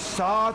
7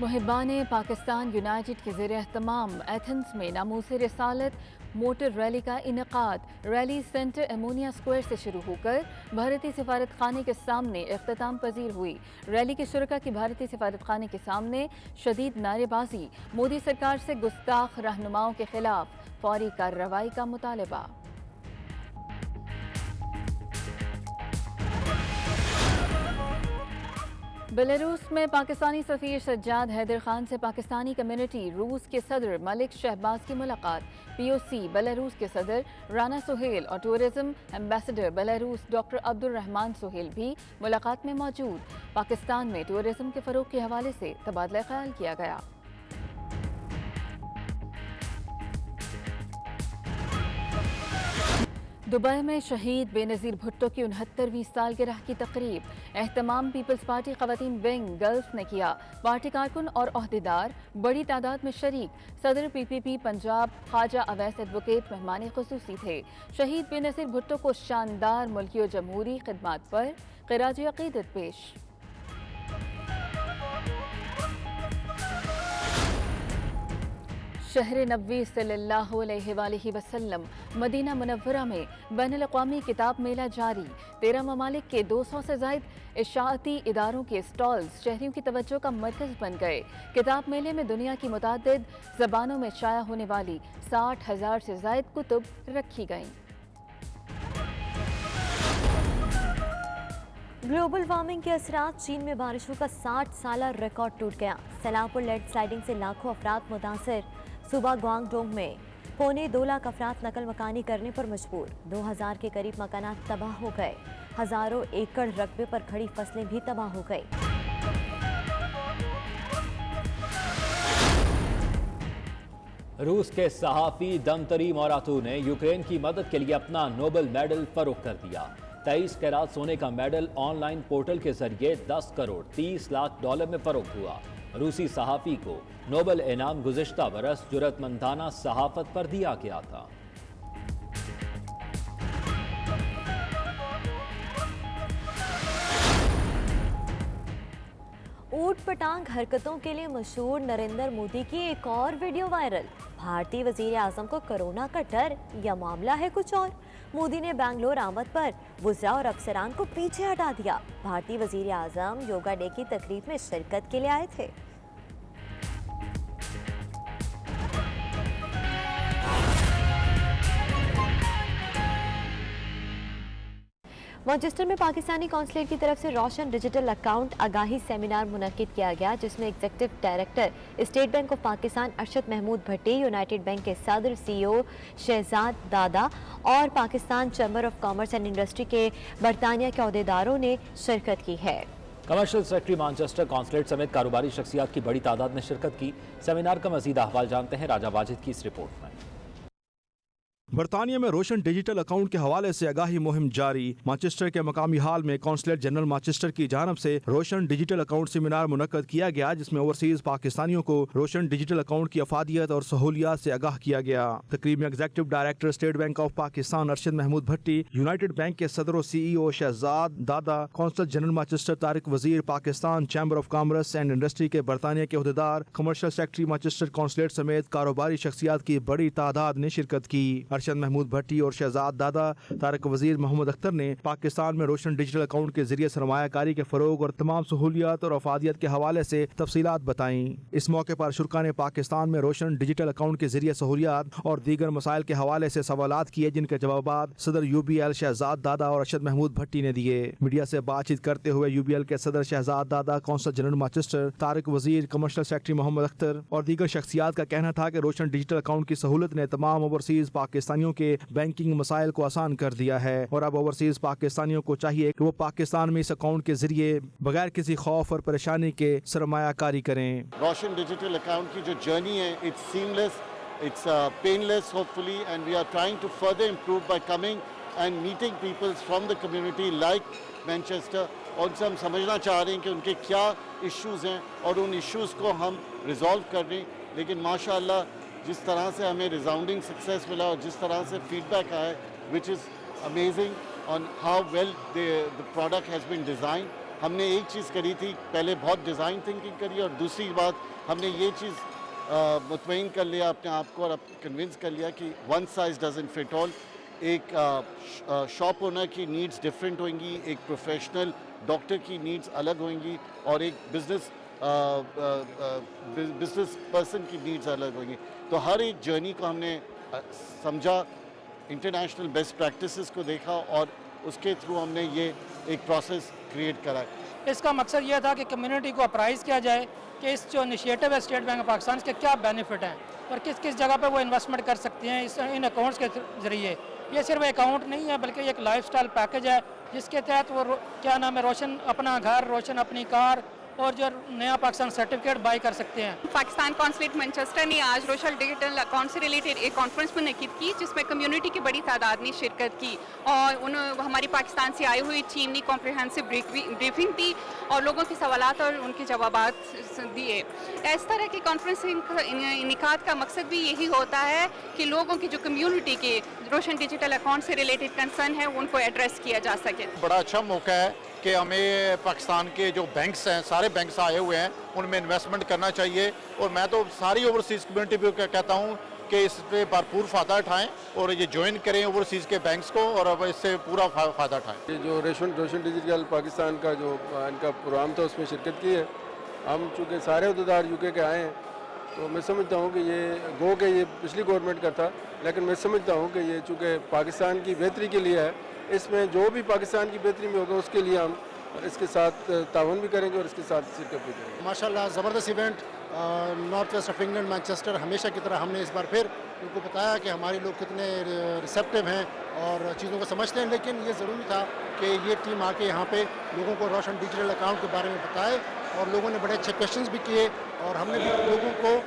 Muhiban Pakistan United کے زیر اہتمام ایتھنز میں ناموس رسالت موٹر ریلی کا انعقاد۔ ریلی سینٹر امونیا اسکوائر سے شروع ہو کر بھارتی سفارت خانے کے سامنے اختتام پذیر ہوئی۔ ریلی کے شرکاء کی بھارتی سفارت خانے کے سامنے شدید نعرے بازی، مودی سرکار سے گستاخ رہنماؤں کے خلاف فوری کارروائی کا مطالبہ۔ بیلاروس میں پاکستانی سفیر سجاد حیدر خان سے پاکستانی کمیونٹی روس کے صدر ملک شہباز کی ملاقات۔ پی او سی بیلاروس کے صدر رانا سہیل اور ٹورزم ایمبیسڈر بیلاروس ڈاکٹر عبد الرحمان سہیل بھی ملاقات میں موجود۔ پاکستان میں ٹورزم کے فروغ کے حوالے سے تبادلہ خیال کیا گیا۔ دبئی میں شہید بے نظیر بھٹو کی 69ویں سالگرہ کی تقریب۔ اہتمام پیپلز پارٹی خواتین ونگ گلف نے کیا۔ پارٹی کارکن اور عہدیدار بڑی تعداد میں شریک۔ صدر پی پی پی پنجاب خواجہ اویس ایڈوکیٹ مہمان خصوصی تھے۔ شہید بے نظیر بھٹو کو شاندار ملکی و جمہوری خدمات پر خراج عقیدت پیش۔ شہر نبوی صلی اللہ علیہ وآلہ وسلم مدینہ منورہ میں بین الاقوامی کتاب میلہ جاری۔ 13 ممالک کے 200 سے زائد اشاعتی اداروں کے سٹالز شہریوں کی توجہ کا مرکز بن گئے۔ کتاب میلے میں دنیا کی متعدد زبانوں میں شائع ہونے والی 60,000 سے زائد کتب رکھی گئیں۔ گلوبل وارمنگ کے اثرات، چین میں بارشوں کا 60 سالہ ریکارڈ ٹوٹ گیا۔ سیلاب اور لینڈ سلائڈنگ سے لاکھوں افراد متاثر۔ صوبہ گوانگ ڈونگ میں 2.25 لاکھ افراد نقل مکانی کرنے پر مجبور۔ 2000 کے قریب مکانات تباہ ہو گئے۔ ہزاروں ایکڑ رقبے پر کھڑی فصلیں بھی تباہ ہو گئی۔ روس کے صحافی دمتری موراتو نے یوکرین کی مدد کے لیے اپنا نوبل میڈل فروخت کر دیا۔ 23 کیرات سونے کا میڈل آن لائن پورٹل کے ذریعے 10 کروڑ 30 لاکھ ڈالر میں فروخت ہوا۔ روسی صحافی کو نوبل انعام گزشتہ برس جرأت مندانہ صحافت پر دیا گیا تھا۔ اوٹ پٹانگ حرکتوں کے لیے مشہور نریندر مودی کی ایک اور ویڈیو وائرل۔ بھارتی وزیر اعظم کو کورونا کا ڈر یا معاملہ ہے کچھ اور؟ مودی نے بنگلور آمد پر وزراء اور افسران کو پیچھے ہٹا دیا۔ بھارتی وزیر اعظم یوگا ڈے کی تقریب میں شرکت کے لیے آئے تھے۔ مانچسٹر میں پاکستانی کونسلیٹ کی طرف سے روشن ڈیجیٹل اکاؤنٹ آگاہی سیمینار منعقد کیا گیا، جس میں executive director State Bank of Pakistan Arshad Mahmood Bhatti, United Bank کے صدر سی او شہزاد دادا اور Pakistan chamber of commerce and industry کے برطانیہ کے عہدیداروں نے شرکت کی ہے۔ کمرشل سیکرٹری مانچسٹر کونسلیٹ سمیت کاروباری شخصیات کی بڑی تعداد نے شرکت کی۔ سیمینار کا مزید احوال جانتے ہیں راجہ واجد کی اس رپورٹ میں۔ برطانیہ میں روشن ڈیجیٹل اکاؤنٹ کے حوالے سے آگاہی مہم جاری۔ مانچسٹر کے مقامی ہال میں کونسلیٹ جنرل مانچسٹر کی جانب سے روشن ڈیجیٹل اکاؤنٹ سیمینار منعقد کیا گیا، جس میں اوورسیز پاکستانیوں کو روشن ڈیجیٹل اکاؤنٹ کی افادیت اور سہولیات سے آگاہ کیا گیا۔ تقریب میں executive director State Bank of Pakistan Arshad Mahmood Bhatti, United Bank کے صدر و سی ای او شہزاد دادا، کونسل جنرل مانچسٹر طارق وزیر، Pakistan chamber of commerce and industry کے برطانیہ کے عہدیدار، کمرشل سیکرٹری مانچسٹر کونسلیٹ سمیت کاروباری شخصیات کی بڑی تعداد نے شرکت کی۔ ارشد محمود بھٹی اور شہزاد دادا، طارق وزیر محمد اختر نے پاکستان میں روشن ڈیجیٹل اکاؤنٹ کے ذریعے سرمایہ کاری کے فروغ اور تمام سہولیات اور افادیت کے حوالے سے تفصیلات بتائیں۔ اس موقع پر شرکاء نے پاکستان میں روشن ڈیجیٹل اکاؤنٹ کے ذریعے سہولیات اور دیگر مسائل کے حوالے سے سوالات کیے، جن کے جوابات صدر you be L Shahzad Dada اور ارشد محمود بھٹی نے دیے۔ میڈیا سے بات چیت کرتے ہوئے یو بی ایل کے صدر شہزاد دادا، کونسل جنرل مانچسٹر طارق وزیر، کمرشل سیکرٹری محمد اختر اور دیگر شخصیات کا کہنا تھا کہ روشن ڈیجیٹل اکاؤنٹ کی سہولت نے تمام اوورسیز پاکستانیوں کے بینکنگ مسائل کو آسان کر دیا ہے، اور اب اوورسیز پاکستانیوں کو چاہیے کہ وہ پاکستان میں اس اکاؤنٹ کے ذریعے بغیر کسی خوف اور پریشانی کے سرمایہ کاری کریں۔ روشن ڈیجیٹل اکاؤنٹ کی جو جرنی ہے، it's seamless, it's painless hopefully, and we are trying to further improve by coming and meeting peoples from the community like Manchester, اور ان سے ہم سمجھنا چاہ رہے ہیں کہ ان کے کیا ایشوز ہیں اور ان ایشوز کو ہم ریزالو کر رہے ہیں۔ لیکن ماشاء اللہ جس طرح سے ہمیں ریزاؤنڈنگ سکسیس ملا اور جس طرح سے فیڈ بیک آیا، which is amazing on how well the product has been designed, ہم نے ایک چیز کری تھی، پہلے بہت ڈیزائن تھنکنگ کری، اور دوسری بات ہم نے یہ چیز مطمئن کر لیا اپنے آپ کو اور کنونس کر لیا کہ ون سائز ڈزنٹ فٹ آل. ایک شاپ اونر کی نیڈز ڈفرینٹ ہوئیں گی، ایک پروفیشنل ڈاکٹر کی نیڈز الگ ہوئیں گی، اور ایک بزنس پرسن کی نیڈز الگ ہوئیں گی. تو ہر ایک جرنی کو ہم نے سمجھا، انٹرنیشنل بیسٹ پریکٹسز کو دیکھا، اور اس کے تھرو ہم نے یہ ایک پروسیس کریٹ کرا. اس کا مقصد یہ تھا کہ کمیونٹی کو اپرائز کیا جائے کہ اس جو انیشیٹو ہے اسٹیٹ بینک آف پاکستان، اس کے کیا بینیفٹ ہیں اور کس کس جگہ پہ وہ انویسٹمنٹ کر سکتے ہیں ان اکاؤنٹس کے ذریعے. یہ صرف اکاؤنٹ نہیں ہے بلکہ یہ ایک لائف سٹائل پیکج ہے جس کے تحت وہ کیا نام ہے روشن اپنا گھر، روشن اپنی کار اور جو نیا پاکستان سرٹیفکیٹ بائی کر سکتے ہیں. پاکستان کونسلیٹ مانچسٹر نے آج روشن ڈیجیٹل اکاؤنٹ سے ریلیٹڈ ایک کانفرنس منعقد کی جس میں کمیونٹی کی بڑی تعداد نے شرکت کی اور ہماری پاکستان سے آئی ہوئی ٹیم نے کمپریہنسو بریفنگ دی اور لوگوں کے سوالات اور ان کے جوابات دیے. اس طرح کی کانفرنس انعقاد کا مقصد بھی یہی ہوتا ہے کہ لوگوں کی جو کمیونٹی کے روشن ڈیجیٹل اکاؤنٹ سے ریلیٹڈ کنسرن ہے ان کو ایڈریس کیا جا سکے. بڑا اچھا موقع ہے کہ ہمیں پاکستان کے جو بینکس ہیں، سارے بینکس آئے ہوئے ہیں، ان میں انویسٹمنٹ کرنا چاہیے، اور میں تو ساری اوورسیز کمیونٹی پہ کہتا ہوں کہ اس پہ بھرپور فائدہ اٹھائیں اور یہ جوائن کریں اوورسیز کے بینکس کو اور اب اس سے پورا فائدہ اٹھائیں. یہ جو روشن ڈیجیٹل پاکستان کا جو ان کا پروگرام تھا اس میں شرکت کی ہے. ہم چونکہ سارے عہدیدار یو کے آئے ہیں تو میں سمجھتا ہوں کہ یہ پچھلی گورنمنٹ کا تھا، لیکن میں سمجھتا ہوں کہ یہ چونکہ پاکستان کی بہتری کے لیے ہے، اس میں جو بھی پاکستان کی بہتری میں ہوگا اس کے لیے ہم اس کے ساتھ تعاون بھی کریں گے اور اس کے ساتھ شرکت بھی کریں گے. ماشاءاللہ زبردست event. North west of England Manchester ہمیشہ کی طرح ہم نے اس بار پھر ان کو بتایا کہ ہمارے لوگ کتنے ریسیپٹیو ہیں اور چیزوں کو سمجھتے ہیں، لیکن یہ ضروری تھا کہ یہ ٹیم آ کے یہاں پہ لوگوں کو روشن ڈیجیٹل اکاؤنٹ کے بارے میں بتائے، اور لوگوں نے بڑے اچھے کویشچنز بھی کیے اور ہم نے بھی لوگوں کو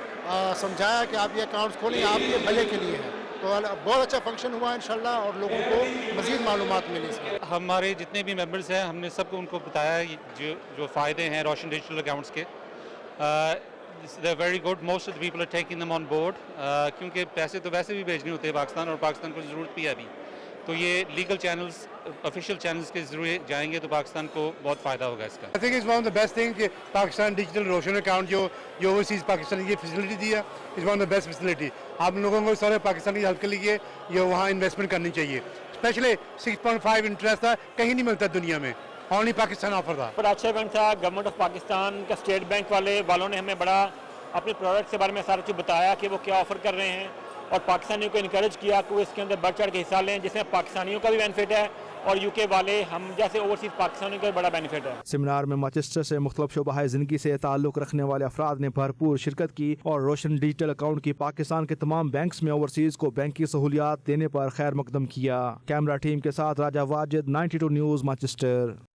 سمجھایا کہ آپ یہ اکاؤنٹس کھولیں، آپ کے بھلے کے لیے ہیں. تو بہت اچھا فنکشن ہوا انشاءاللہ اور لوگوں کو مزید معلومات ملی. اس میں ہمارے جتنے بھی ممبرز ہیں ہم نے سب کو ان کو بتایا جو فائدے ہیں روشن ڈیجیٹل اکاؤنٹس کے. they're very good. Most of the people are taking them on board کیونکہ پیسے تو ویسے بھی بھیجنے ہوتے ہیں پاکستان، اور پاکستان کو ضرورت بھی ہے ابھی. تو یہ لیگل چینلز، آفیشیل چینلز کے ذریعے جائیں گے تو پاکستان کو بہت فائدہ ہوگا اس کا. I think it's one of the best things کہ پاکستان ڈیجیٹل روشن اکاؤنٹ جو اوورسیز پاکستان کی فیسلٹی دی ہے، is one of the best facility. آپ لوگوں کو سارے پاکستان کی ہیلپ کے لیے یہ وہاں انویسٹمنٹ کرنی چاہیے. اسپیشلی 6.5 انٹرسٹ تھا، کہیں نہیں ملتا دنیا میں، اونلی پاکستان آفر تھا. بڑا اچھا ایونٹ تھا. گورنمنٹ آف پاکستان کا اسٹیٹ بینک والوں نے ہمیں بڑا اپنے پروڈکٹ کے بارے میں سارا چیز بتایا کہ وہ کیا آفر کر رہے ہیں، اور پاکستانیوں کو انکریج کیا کہ وہ اس کے اندر بڑھ چڑھ کے حصہ لیں، جس میں پاکستانیوں کا بھی بینیفٹ ہے اور یو کے والے ہم جیسے اوورسیز پاکستانیوں کا بڑا بینیفٹ ہے. سیمینار میں مانچسٹر سے مختلف شعبہ زندگی سے تعلق رکھنے والے افراد نے بھرپور شرکت کی اور روشن ڈیجیٹل اکاؤنٹ کی پاکستان کے تمام بینکس میں اوورسیز کو بینکی سہولیات دینے پر خیر مقدم کیا. کیمرہ ٹیم کے ساتھ راجہ واجد، 92 نیوز، مانچسٹر.